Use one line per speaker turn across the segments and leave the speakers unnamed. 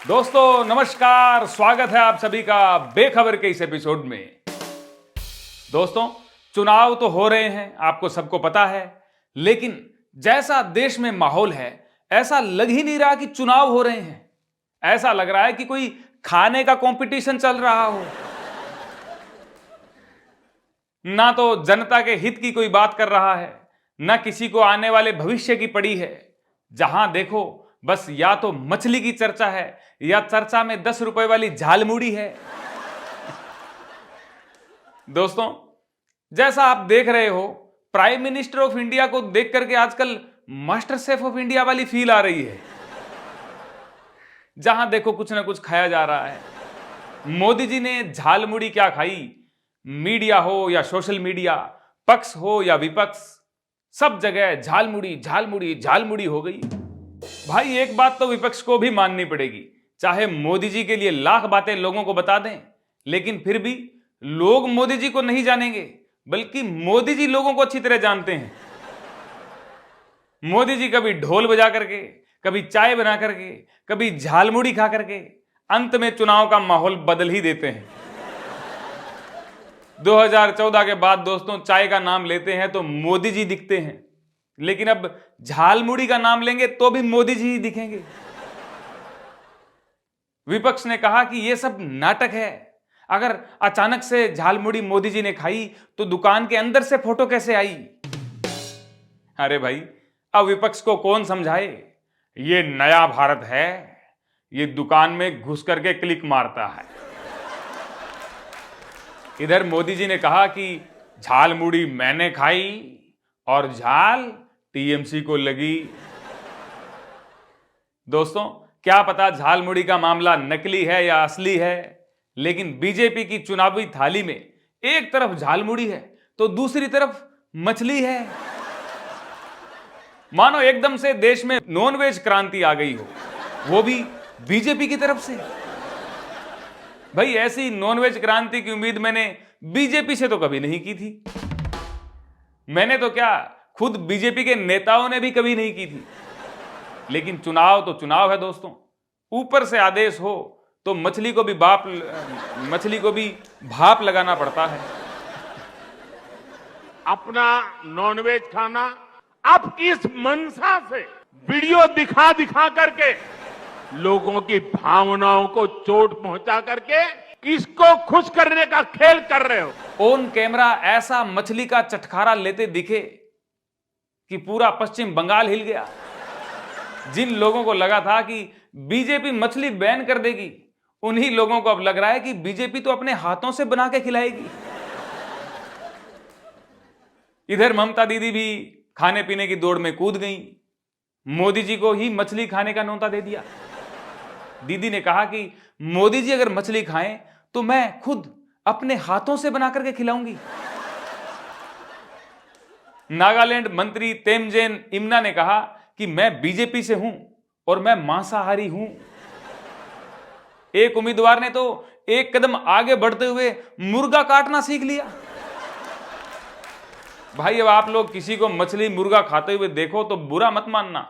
दोस्तों नमस्कार, स्वागत है आप सभी का बेखबर के इस एपिसोड में। दोस्तों, चुनाव तो हो रहे हैं, आपको सबको पता है, लेकिन जैसा देश में माहौल है ऐसा लग ही नहीं रहा कि चुनाव हो रहे हैं। ऐसा लग रहा है कि कोई खाने का कंपटीशन चल रहा हो। ना तो जनता के हित की कोई बात कर रहा है, ना किसी को आने वाले भविष्य की पड़ी है। जहां देखो बस या तो मछली की चर्चा है या चर्चा में 10 रुपए वाली झालमुड़ी है। दोस्तों, जैसा आप देख रहे हो, प्राइम मिनिस्टर ऑफ इंडिया को देख करके आजकल मास्टर शेफ ऑफ इंडिया वाली फील आ रही है। जहां देखो कुछ ना कुछ खाया जा रहा है। मोदी जी ने झालमुड़ी क्या खाई, मीडिया हो या सोशल मीडिया, पक्ष हो या विपक्ष, सब जगह झालमुड़ी झालमुड़ी झालमुड़ी हो गई। भाई एक बात तो विपक्ष को भी माननी पड़ेगी, चाहे मोदी जी के लिए लाख बातें लोगों को बता दें, लेकिन फिर भी लोग मोदी जी को नहीं जानेंगे, बल्कि मोदी जी लोगों को अच्छी तरह जानते हैं। मोदी जी कभी ढोल बजा करके, कभी चाय बना करके, कभी झालमुड़ी खा करके अंत में चुनाव का माहौल बदल ही देते हैं। 2014 के बाद दोस्तों, चाय का नाम लेते हैं तो मोदी जी दिखते हैं, लेकिन अब झालमुड़ी का नाम लेंगे तो भी मोदी जी ही दिखेंगे। विपक्ष ने कहा कि यह सब नाटक है। अगर अचानक से झालमुड़ी मोदी जी ने खाई तो दुकान के अंदर से फोटो कैसे आई? अरे भाई, अब विपक्ष को कौन समझाए? ये नया भारत है, ये दुकान में घुस करके क्लिक मारता है। इधर मोदी जी ने कहा कि झालमुड़ी मैंने खाई और झाल टीएमसी को लगी। दोस्तों, क्या पता झालमुड़ी का मामला नकली है या असली है, लेकिन बीजेपी की चुनावी थाली में एक तरफ झालमुड़ी है तो दूसरी तरफ मछली है। मानो एकदम से देश में नॉनवेज क्रांति आ गई हो, वो भी बीजेपी की तरफ से। भाई ऐसी नॉनवेज क्रांति की उम्मीद मैंने बीजेपी से तो कभी नहीं की थी। मैंने तो क्या, खुद बीजेपी के नेताओं ने भी कभी नहीं की थी। लेकिन चुनाव तो चुनाव है दोस्तों, ऊपर से आदेश हो तो मछली को भी भाप लगाना पड़ता है।
अपना नॉनवेज खाना अब किस मंशा से वीडियो दिखा दिखा करके लोगों की भावनाओं को चोट पहुंचा करके किसको खुश करने का खेल कर रहे हो?
ऑन कैमरा ऐसा मछली का चटखारा लेते दिखे कि पूरा पश्चिम बंगाल हिल गया। जिन लोगों को लगा था कि बीजेपी मछली बैन कर देगी, उन्हीं लोगों को अब लग रहा है कि बीजेपी तो अपने हाथों से बना के खिलाएगी। इधर ममता दीदी भी खाने पीने की दौड़ में कूद गई, मोदी जी को ही मछली खाने का न्योता दे दिया। दीदी ने कहा कि मोदी जी अगर मछली खाएं तो मैं खुद अपने हाथों से बना करके खिलाऊंगी। नागालैंड मंत्री तेमजेन इमना ने कहा कि मैं बीजेपी से हूं और मैं मांसाहारी हूं। एक उम्मीदवार ने तो एक कदम आगे बढ़ते हुए मुर्गा काटना सीख लिया। भाई अब आप लोग किसी को मछली मुर्गा खाते हुए देखो तो बुरा मत मानना,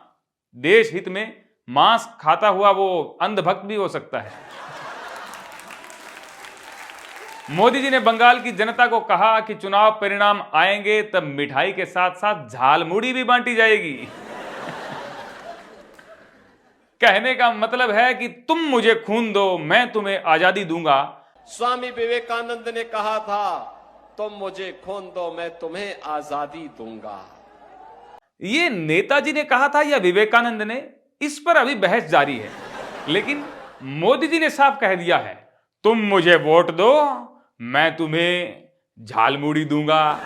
देश हित में मांस खाता हुआ वो अंधभक्त भी हो सकता है। मोदी जी ने बंगाल की जनता को कहा कि चुनाव परिणाम आएंगे तब मिठाई के साथ साथ झालमुड़ी भी बांटी जाएगी। कहने का मतलब है कि तुम मुझे खून दो, मैं तुम्हें आजादी दूंगा।
स्वामी विवेकानंद ने कहा था, तुम मुझे खून दो, मैं तुम्हें आजादी दूंगा।
ये नेताजी ने कहा था या विवेकानंद ने, इस पर अभी बहस जारी है, लेकिन मोदी जी ने साफ कह दिया है, तुम मुझे वोट दो, मैं तुम्हें झालमुड़ी दूंगा।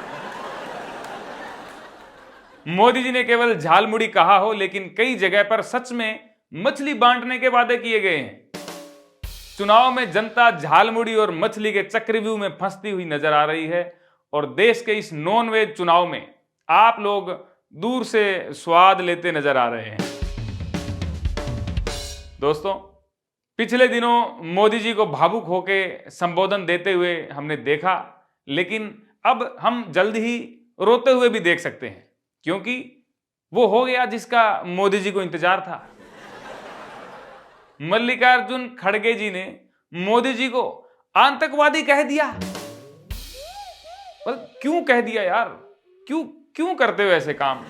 मोदी जी ने केवल झालमुड़ी कहा हो, लेकिन कई जगह पर सच में मछली बांटने के वादे किए गए हैं। चुनाव में जनता झालमुड़ी और मछली के चक्रव्यूह में फंसती हुई नजर आ रही है और देश के इस नॉनवेज चुनाव में आप लोग दूर से स्वाद लेते नजर आ रहे हैं। दोस्तों, पिछले दिनों मोदी जी को भावुक होकर संबोधन देते हुए हमने देखा, लेकिन अब हम जल्द ही रोते हुए भी देख सकते हैं, क्योंकि वो हो गया जिसका मोदी जी को इंतजार था। मल्लिकार्जुन खड़गे जी ने मोदी जी को आतंकवादी कह दिया। क्यों कह दिया यार? क्यों क्यों करते हो ऐसे काम?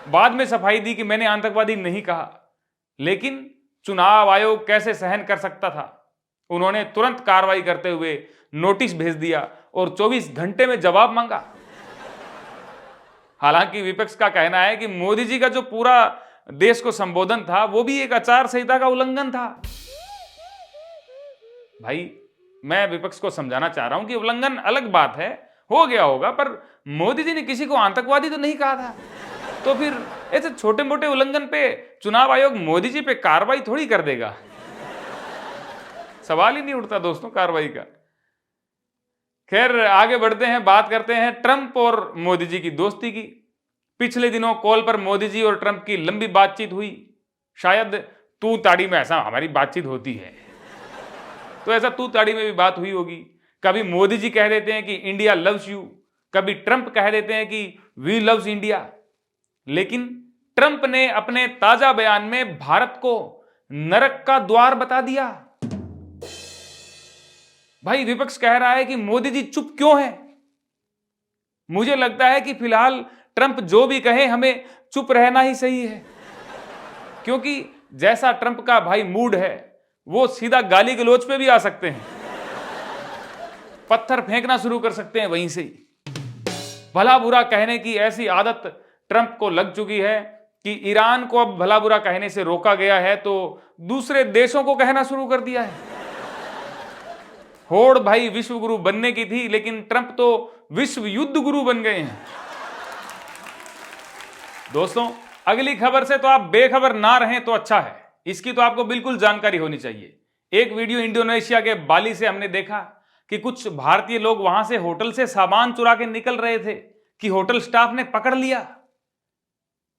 बाद में सफाई दी कि मैंने आतंकवादी नहीं कहा, लेकिन चुनाव आयोग कैसे सहन कर सकता था? उन्होंने तुरंत कार्रवाई करते हुए नोटिस भेज दिया और 24 घंटे में जवाब मांगा। हालांकि विपक्ष का कहना है कि मोदी जी का जो पूरा देश को संबोधन था वो भी एक आचार संहिता का उल्लंघन था। भाई, मैं विपक्ष को समझाना चाह रहा हूं कि उल्लंघन अलग बात है, हो गया होगा, पर मोदी जी ने किसी को आतंकवादी तो नहीं कहा था। तो फिर ऐसे छोटे मोटे उल्लंघन पे चुनाव आयोग मोदी जी पे कार्रवाई थोड़ी कर देगा। सवाल ही नहीं उठता दोस्तों कार्रवाई का। खैर, आगे बढ़ते हैं, बात करते हैं ट्रंप और मोदी जी की दोस्ती की। पिछले दिनों कॉल पर मोदी जी और ट्रंप की लंबी बातचीत हुई। शायद तू ताड़ी में ऐसा हमारी बातचीत होती है, तो ऐसा तू ताड़ी में भी बात हुई होगी। कभी मोदी जी कह देते हैं कि इंडिया लव्स यू, कभी ट्रंप कह देते हैं कि वी लव्स इंडिया। लेकिन ट्रंप ने अपने ताजा बयान में भारत को नरक का द्वार बता दिया। भाई, विपक्ष कह रहा है कि मोदी जी चुप क्यों हैं? मुझे लगता है कि फिलहाल ट्रंप जो भी कहे हमें चुप रहना ही सही है, क्योंकि जैसा ट्रंप का भाई मूड है वो सीधा गाली गलौज पे भी आ सकते हैं, पत्थर फेंकना शुरू कर सकते हैं वहीं से ही। भला बुरा कहने की ऐसी आदत ट्रंप को लग चुकी है कि ईरान को अब भला बुरा कहने से रोका गया है तो दूसरे देशों को कहना शुरू कर दिया है। होड़ भाई विश्व गुरु बनने की थी, लेकिन ट्रंप तो विश्व युद्ध गुरु बन गए हैं। दोस्तों, अगली खबर से तो आप बेखबर ना रहें तो अच्छा है, इसकी तो आपको बिल्कुल जानकारी होनी चाहिए। एक वीडियो इंडोनेशिया के बाली से हमने देखा कि कुछ भारतीय लोग वहां से होटल से सामान चुरा के निकल रहे थे कि होटल स्टाफ ने पकड़ लिया।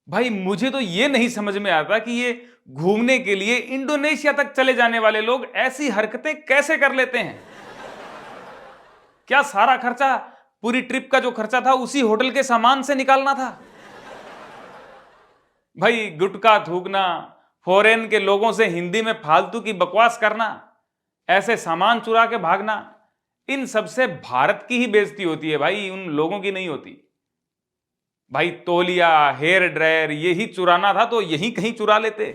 भाई, मुझे तो ये नहीं समझ में आता कि ये घूमने के लिए इंडोनेशिया तक चले जाने वाले लोग ऐसी हरकतें कैसे कर लेते हैं। क्या सारा खर्चा, पूरी ट्रिप का जो खर्चा था उसी होटल के सामान से निकालना था? भाई, गुटखा थूकना, फॉरेन के लोगों से हिंदी में फालतू की बकवास करना, ऐसे सामान चुरा के भागना, इन सबसे भारत की ही बेइज्जती होती है भाई, उन लोगों की नहीं होती। भाई, तौलिया, हेयर ड्रायर यही चुराना था तो यही कहीं चुरा लेते।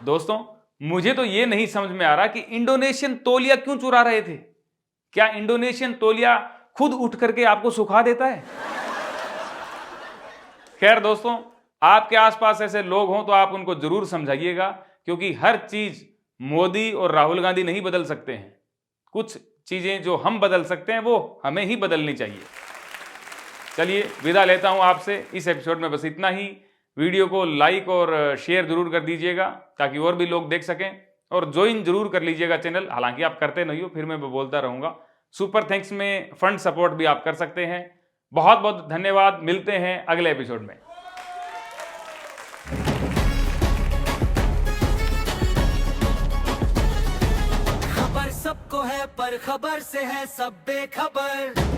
दोस्तों, मुझे तो ये नहीं समझ में आ रहा कि इंडोनेशियन तौलिया क्यों चुरा रहे थे। क्या इंडोनेशियन तौलिया खुद उठ करके आपको सुखा देता है? खैर दोस्तों, आपके आसपास ऐसे लोग हों तो आप उनको जरूर समझाइएगा, क्योंकि हर चीज मोदी और राहुल गांधी नहीं बदल सकते हैं। कुछ चीजें जो हम बदल सकते हैं वो हमें ही बदलनी चाहिए। चलिए, विदा लेता हूं आपसे इस एपिसोड में, बस इतना ही। वीडियो को लाइक और शेयर जरूर कर दीजिएगा ताकि और भी लोग देख सकें, और ज्वाइन जरूर कर लीजिएगा चैनल। हालांकि आप करते नहीं हो, फिर मैं बोलता रहूंगा। सुपर थैंक्स में फंड सपोर्ट भी आप कर सकते हैं। बहुत बहुत धन्यवाद। मिलते हैं अगले एपिसोड में।
खबर सबको है पर खबर से है सब बेखबर।